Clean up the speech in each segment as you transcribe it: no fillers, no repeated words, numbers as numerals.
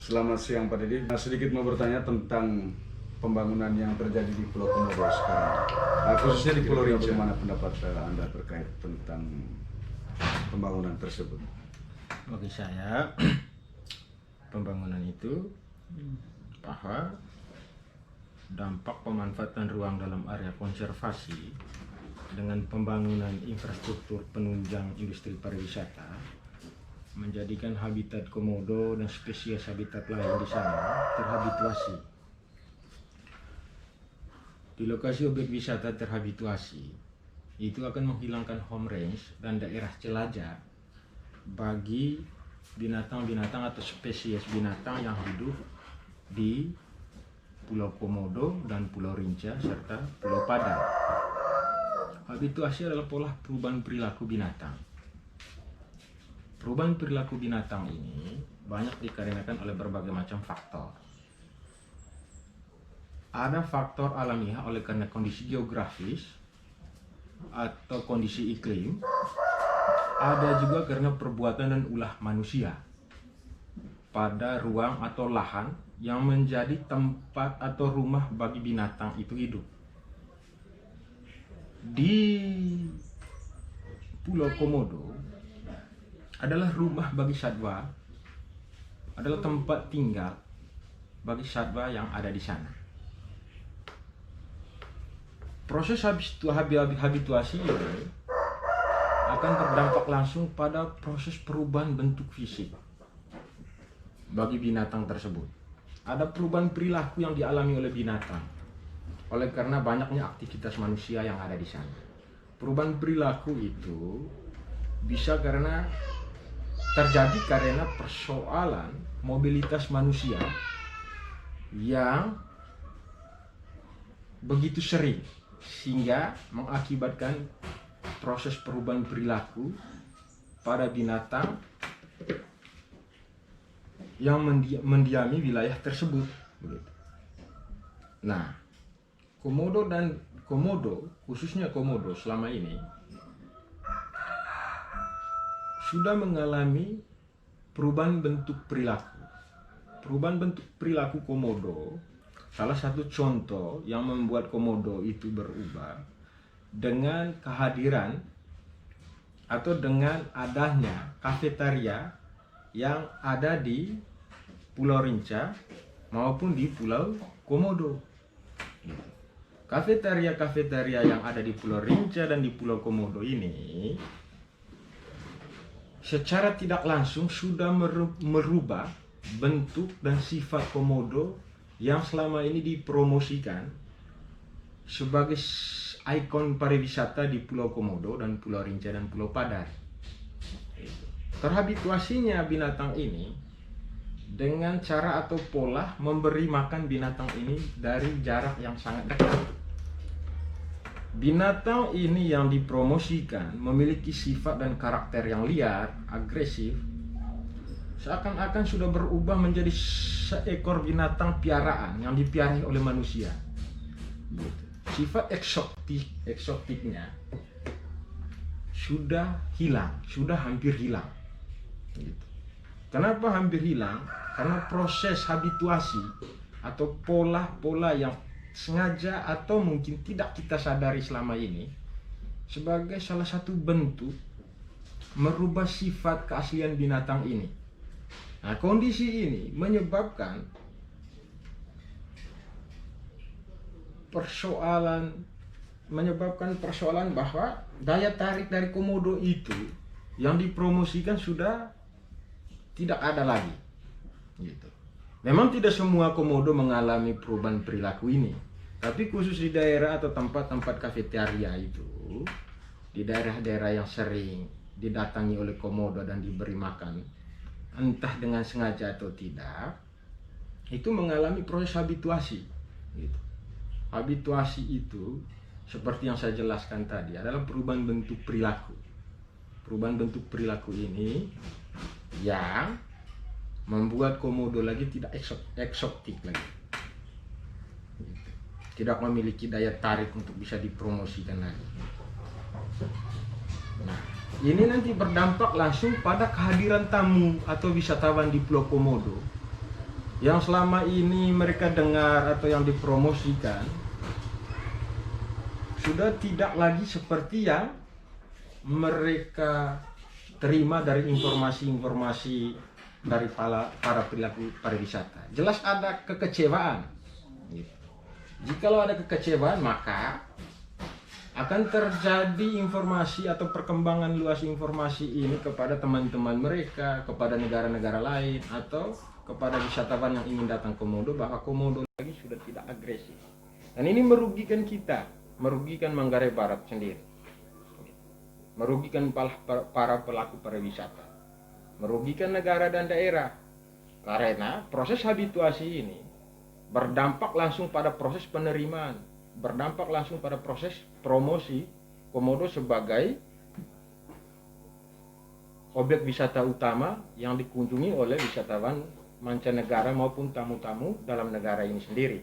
Selamat siang Pak Didi. Sedikit mau bertanya tentang pembangunan yang terjadi di Pulau Komodo sekarang. Khususnya di Pulau Rinca, bagaimana pendapat Anda terkait tentang pembangunan tersebut? Bagi saya, pembangunan itu bahwa dampak pemanfaatan ruang dalam area konservasi dengan pembangunan infrastruktur penunjang industri pariwisata menjadikan habitat komodo dan spesies habitat lain di sana terhabituasi. Di lokasi objek wisata terhabituasi, itu akan menghilangkan home range dan daerah jelajah bagi binatang-binatang atau spesies binatang yang hidup di Pulau Komodo dan Pulau Rinca serta Pulau Padar. Habituasi adalah pola perubahan perilaku binatang. Perubahan perilaku binatang ini banyak dikarenakan oleh berbagai macam faktor. Ada faktor alamiah oleh karena kondisi geografis atau kondisi iklim. Ada juga karena perbuatan dan ulah manusia pada ruang atau lahan yang menjadi tempat atau rumah bagi binatang itu hidup. Di Pulau Komodo adalah rumah bagi satwa, adalah tempat tinggal bagi satwa yang ada di sana. Proses habituasi ini akan berdampak langsung pada proses perubahan bentuk fisik bagi binatang tersebut. Ada perubahan perilaku yang dialami oleh binatang oleh karena banyaknya aktivitas manusia yang ada di sana. Perubahan perilaku itu bisa terjadi karena persoalan mobilitas manusia yang begitu sering sehingga mengakibatkan proses perubahan perilaku pada binatang yang mendiami wilayah tersebut. Nah, Komodo, khususnya Komodo selama ini sudah mengalami perubahan bentuk perilaku. Perubahan bentuk perilaku Komodo, salah satu contoh yang membuat Komodo itu berubah dengan kehadiran atau dengan adanya kafetaria yang ada di Pulau Rinca maupun di Pulau Komodo. Kafetaria yang ada di Pulau Rinca dan di Pulau Komodo ini secara tidak langsung sudah merubah bentuk dan sifat Komodo yang selama ini dipromosikan sebagai ikon pariwisata di Pulau Komodo dan Pulau Rinca dan Pulau Padar. Terhabituasinya binatang ini dengan cara atau pola memberi makan binatang ini dari jarak yang sangat dekat. Binatang ini yang dipromosikan memiliki sifat dan karakter yang liar, agresif, seakan-akan sudah berubah menjadi seekor binatang piaraan yang dipiarai oleh manusia. Sifat eksotiknya sudah hilang, sudah hampir hilang. Kenapa hampir hilang? Karena proses habituasi atau pola-pola yang sengaja atau mungkin tidak kita sadari selama ini sebagai salah satu bentuk merubah sifat keaslian binatang ini. Nah, kondisi ini menyebabkan persoalan bahwa daya tarik dari Komodo itu yang dipromosikan sudah tidak ada lagi. Gitu. Memang tidak semua Komodo mengalami perubahan perilaku ini, tapi khusus di daerah atau tempat-tempat kafetaria itu, di daerah-daerah yang sering didatangi oleh Komodo dan diberi makan, entah dengan sengaja atau tidak, itu mengalami proses habituasi. Gitu. Habituasi itu, seperti yang saya jelaskan tadi, adalah perubahan bentuk perilaku. Perubahan bentuk perilaku ini yang membuat Komodo lagi tidak eksotik lagi, tidak memiliki daya tarik untuk bisa dipromosikan lagi. Nah, ini nanti berdampak langsung pada kehadiran tamu atau wisatawan di Pulau Komodo yang selama ini mereka dengar atau yang dipromosikan sudah tidak lagi seperti yang mereka terima dari informasi-informasi dari para pelaku pariwisata. Jelas ada kekecewaan. Jikalau ada kekecewaan, maka akan terjadi informasi atau perkembangan luas informasi ini kepada teman-teman mereka, kepada negara-negara lain, atau kepada wisatawan yang ingin datang ke Komodo bahwa Komodo lagi sudah tidak agresif. Dan ini merugikan kita, merugikan Manggarai Barat sendiri, merugikan para pelaku pariwisata, merugikan negara dan daerah. Karena proses habituasi ini berdampak langsung pada proses penerimaan, berdampak langsung pada proses promosi Komodo sebagai objek wisata utama yang dikunjungi oleh wisatawan mancanegara maupun tamu-tamu dalam negara ini sendiri.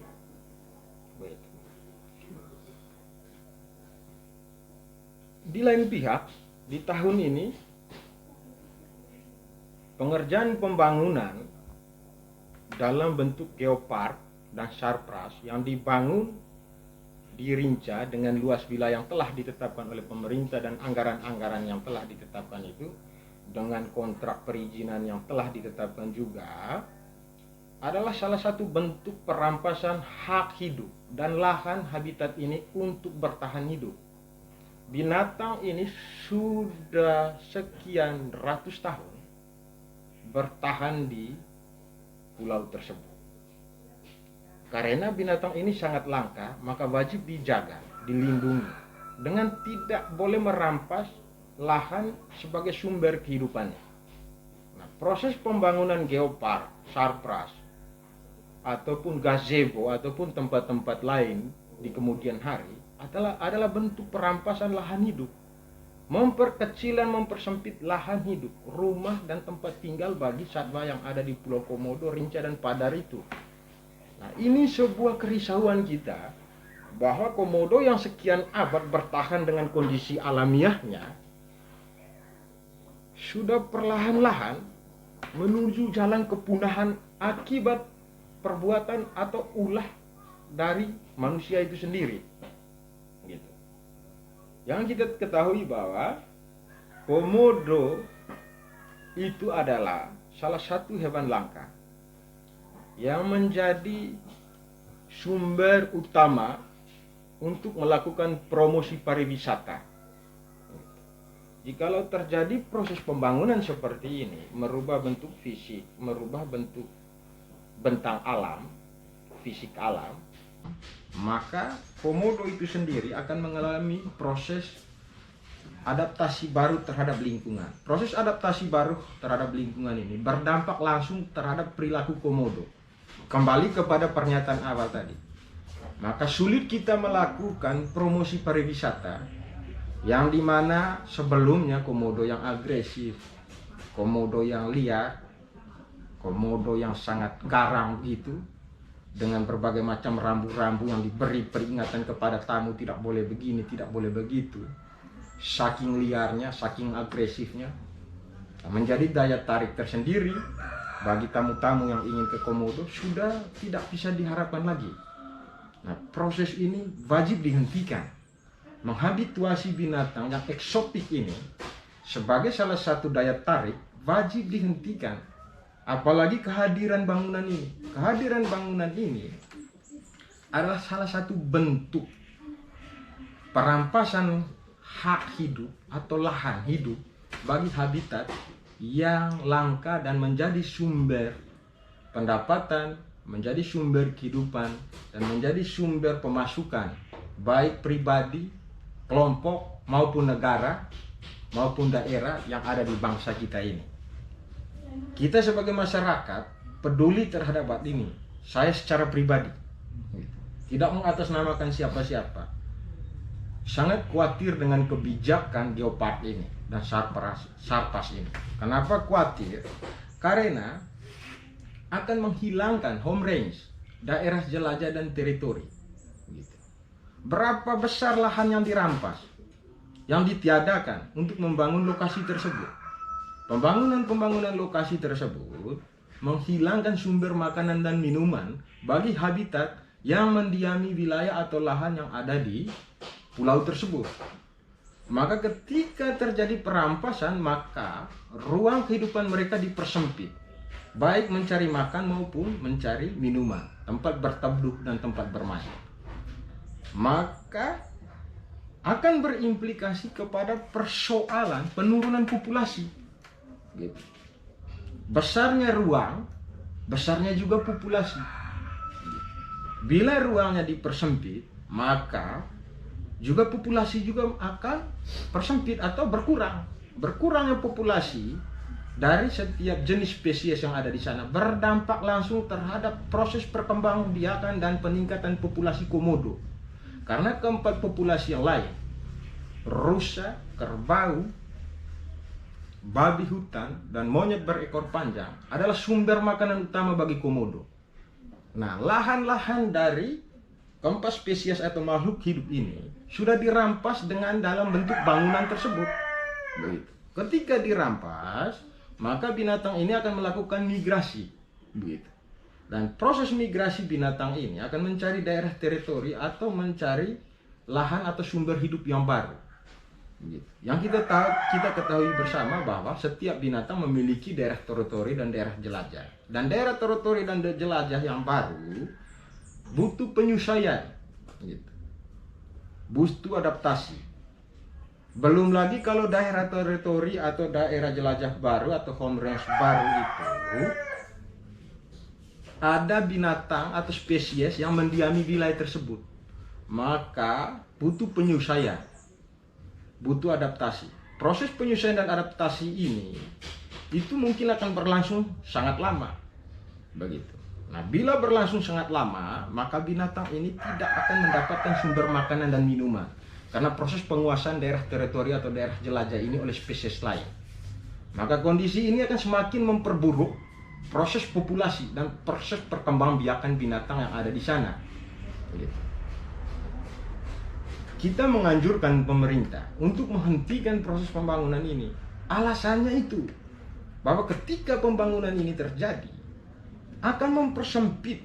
Di lain pihak, di tahun ini pengerjaan pembangunan dalam bentuk geopark dan sarpras yang dibangun di Rinca dengan luas wilayah yang telah ditetapkan oleh pemerintah dan anggaran-anggaran yang telah ditetapkan itu, dengan kontrak perizinan yang telah ditetapkan juga, adalah salah satu bentuk perampasan hak hidup dan lahan habitat ini untuk bertahan hidup. Binatang ini sudah sekian ratus tahun bertahan di pulau tersebut. Karena binatang ini sangat langka, maka wajib dijaga, dilindungi, dengan tidak boleh merampas lahan sebagai sumber kehidupannya. Nah, proses pembangunan geopark, sarpras, ataupun gazebo, ataupun tempat-tempat lain di kemudian hari adalah bentuk perampasan lahan hidup, memperkecil dan mempersempit lahan hidup, rumah dan tempat tinggal bagi satwa yang ada di Pulau Komodo, Rinca dan Padar itu. Nah, ini sebuah kerisauan kita bahwa Komodo yang sekian abad bertahan dengan kondisi alamiahnya sudah perlahan-lahan menuju jalan kepunahan akibat perbuatan atau ulah dari manusia itu sendiri. Gitu. Yang kita ketahui bahwa Komodo itu adalah salah satu hewan langka yang menjadi sumber utama untuk melakukan promosi pariwisata. Jikalau terjadi proses pembangunan seperti ini, merubah bentuk fisik, merubah bentuk bentang alam, fisik alam, maka Komodo itu sendiri akan mengalami proses adaptasi baru terhadap lingkungan. Proses adaptasi baru terhadap lingkungan ini berdampak langsung terhadap perilaku Komodo. Kembali kepada pernyataan awal tadi, maka sulit kita melakukan promosi pariwisata yang dimana sebelumnya Komodo yang agresif, Komodo yang liar, Komodo yang sangat garang gitu, dengan berbagai macam rambu-rambu yang diberi peringatan kepada tamu tidak boleh begini, tidak boleh begitu. Saking liarnya, saking agresifnya, menjadi daya tarik tersendiri bagi tamu-tamu yang ingin ke Komodo sudah tidak bisa diharapkan lagi. Nah, proses ini wajib dihentikan. Menghabituasi binatang yang eksotik ini sebagai salah satu daya tarik wajib dihentikan. Apalagi kehadiran bangunan ini. Kehadiran bangunan ini adalah salah satu bentuk perampasan hak hidup atau lahan hidup bagi habitat yang langka dan menjadi sumber pendapatan, menjadi sumber kehidupan, dan menjadi sumber pemasukan baik pribadi, kelompok, maupun negara, maupun daerah yang ada di bangsa kita ini. Kita sebagai masyarakat peduli terhadap hal ini. Saya secara pribadi tidak mengatasnamakan siapa-siapa, sangat khawatir dengan kebijakan geopark ini dan sarpas ini. Kenapa khawatir? Karena akan menghilangkan home range, daerah jelajah dan teritori. Berapa besar lahan yang dirampas, yang ditiadakan untuk membangun lokasi tersebut. Pembangunan lokasi tersebut menghilangkan sumber makanan dan minuman bagi habitat yang mendiami wilayah atau lahan yang ada di pulau tersebut. Maka ketika terjadi perampasan, maka ruang kehidupan mereka dipersempit, baik mencari makan maupun mencari minuman, tempat berteduh dan tempat bermain. Maka akan berimplikasi kepada persoalan penurunan populasi. Gitu. Besarnya ruang, besarnya juga populasi. Bila ruangnya dipersempit, maka juga populasi juga akan persempit atau berkurang. Berkurangnya populasi dari setiap jenis spesies yang ada di sana berdampak langsung terhadap proses perkembangbiakan dan peningkatan populasi komodo. Karena keempat populasi yang lain, rusa, kerbau, babi hutan, dan monyet berekor panjang adalah sumber makanan utama bagi komodo. Nah, lahan-lahan dari keempat spesies atau makhluk hidup ini sudah dirampas dengan dalam bentuk bangunan tersebut. Begitu. Ketika dirampas, maka binatang ini akan melakukan migrasi. Begitu. Dan proses migrasi binatang ini akan mencari daerah teritori atau mencari lahan atau sumber hidup yang baru. Begitu. Yang kita ketahui bersama bahwa setiap binatang memiliki daerah teritori dan daerah jelajah. Dan daerah teritori dan jelajah yang baru butuh penyesuaian. Gitu. Butuh adaptasi. Belum lagi kalau daerah teritori atau daerah jelajah baru atau home range baru itu ada binatang atau spesies yang mendiami wilayah tersebut, maka butuh penyesuaian, butuh adaptasi. Proses penyesuaian dan adaptasi ini itu mungkin akan berlangsung sangat lama. Begitu. Nah, bila berlangsung sangat lama, maka binatang ini tidak akan mendapatkan sumber makanan dan minuman karena proses penguasaan daerah teritori atau daerah jelajah ini oleh spesies lain. Maka kondisi ini akan semakin memperburuk proses populasi dan proses perkembangbiakan binatang yang ada di sana. Kita menganjurkan pemerintah untuk menghentikan proses pembangunan ini. Alasannya itu bahwa ketika pembangunan ini terjadi akan mempersempit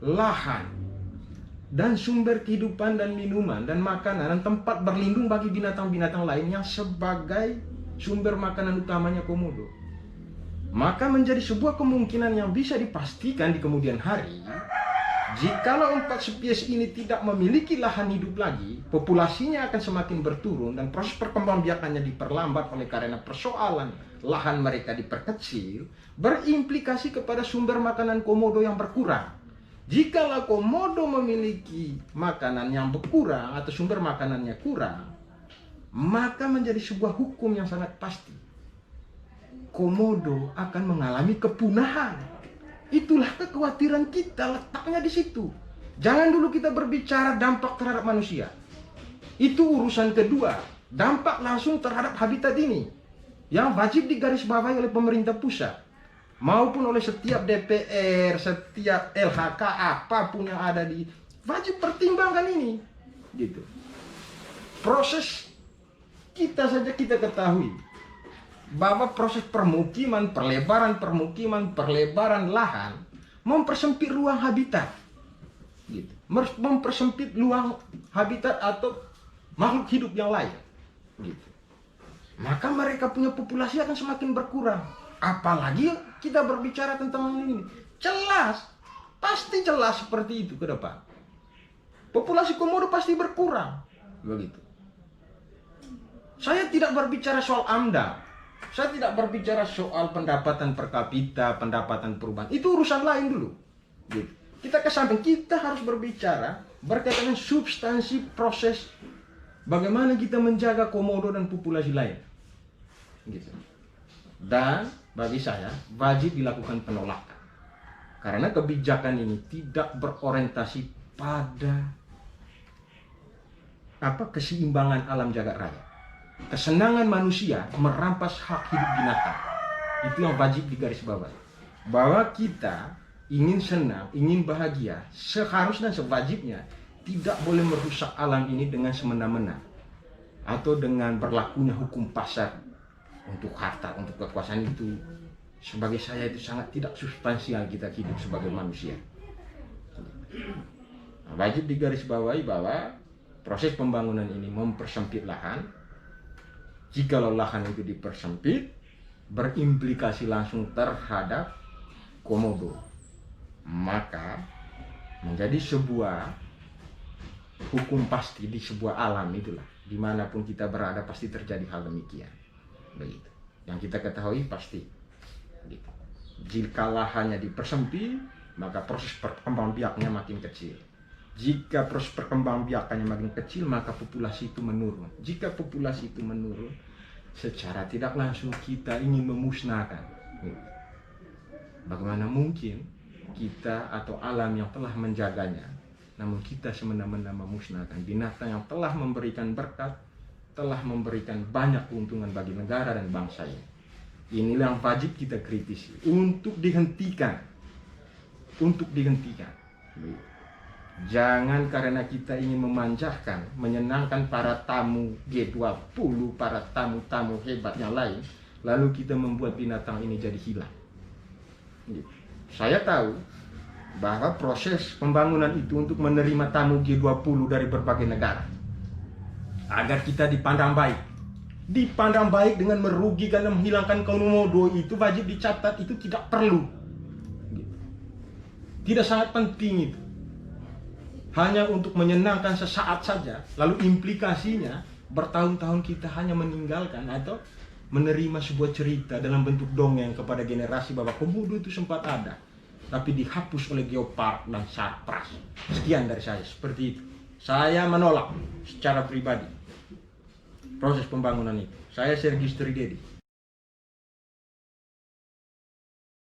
lahan dan sumber kehidupan dan minuman dan makanan dan tempat berlindung bagi binatang-binatang lain yang sebagai sumber makanan utamanya komodo. Maka menjadi sebuah kemungkinan yang bisa dipastikan di kemudian hari, jikalau empat spesies ini tidak memiliki lahan hidup lagi, populasinya akan semakin berturun dan proses perkembangbiakannya diperlambat oleh karena persoalan lahan mereka diperkecil, berimplikasi kepada sumber makanan komodo yang berkurang. Jikalau komodo memiliki makanan yang berkurang atau sumber makanannya kurang, maka menjadi sebuah hukum yang sangat pasti. Komodo akan mengalami kepunahan. Itulah kekhawatiran kita, letaknya di situ. Jangan dulu kita berbicara dampak terhadap manusia. Itu urusan kedua, dampak langsung terhadap habitat ini yang wajib digarisbawahi oleh pemerintah pusat maupun oleh setiap DPR, setiap LHK apapun yang ada di wajib pertimbangkan ini. Gitu. Proses kita saja kita ketahui bahwa proses permukiman, perlebaran lahan mempersempit ruang habitat. Gitu. Mempersempit ruang habitat atau makhluk hidup yang lain. Gitu. Maka mereka punya populasi akan semakin berkurang. Apalagi kita berbicara tentang ini. Jelas, pasti jelas seperti itu ke depan. Populasi komodo pasti berkurang. Begitu. Saya tidak berbicara soal AMDA. Saya tidak berbicara soal pendapatan per kapita, pendapatan perubahan. Itu urusan lain dulu. Gitu. Kita ke samping, kita harus berbicara berkaitan dengan substansi proses bagaimana kita menjaga komodo dan populasi lain. Gitu. Dan bagi saya wajib dilakukan penolakan. Karena kebijakan ini tidak berorientasi pada keseimbangan alam jagat raya. Kesenangan manusia merampas hak hidup binatang. Itu yang wajib digarisbawahi. Bahwa kita ingin senang, ingin bahagia, seharusnya dan sewajibnya tidak boleh merusak alam ini dengan semena-mena atau dengan berlakunya hukum pasar untuk harta, untuk kekuasaan itu sebagai saya itu sangat tidak substansial kita hidup sebagai manusia. Nah, wajib digarisbawahi bahwa proses pembangunan ini mempersempit lahan. Jikalau lahan itu dipersempit, berimplikasi langsung terhadap komodo, maka menjadi sebuah hukum pasti di sebuah alam itulah. Dimanapun kita berada pasti terjadi hal demikian. Begitu. Yang kita ketahui pasti. Gitu. Jika lahannya dipersempit, maka proses perkembangbiakannya makin kecil. Jika proses perkembangbiakannya makin kecil, maka populasi itu menurun. Jika populasi itu menurun, secara tidak langsung kita ingin memusnahkan. Gitu. Bagaimana mungkin kita atau alam yang telah menjaganya, namun kita semena-mena memusnahkan binatang yang telah memberikan berkat, telah memberikan banyak keuntungan bagi negara dan bangsa ini. Inilah yang wajib kita kritisi untuk dihentikan. Untuk dihentikan. Jangan karena kita ingin memanjakan, menyenangkan para tamu G20, para tamu-tamu hebat yang lain, lalu kita membuat binatang ini jadi hilang. Saya tahu bahwa proses pembangunan itu untuk menerima tamu G20 dari berbagai negara agar kita dipandang baik. Dipandang baik dengan merugikan dan menghilangkan komodo itu wajib dicatat, itu tidak perlu. Tidak sangat penting itu. Hanya untuk menyenangkan sesaat saja, lalu implikasinya bertahun-tahun kita hanya meninggalkan atau menerima sebuah cerita dalam bentuk dongeng kepada generasi bahwa komodo itu sempat ada, tapi dihapus oleh Geopark dan Sarpras. Sekian dari saya, seperti itu. Saya menolak secara pribadi proses pembangunan itu. Saya Sergis Tridedi.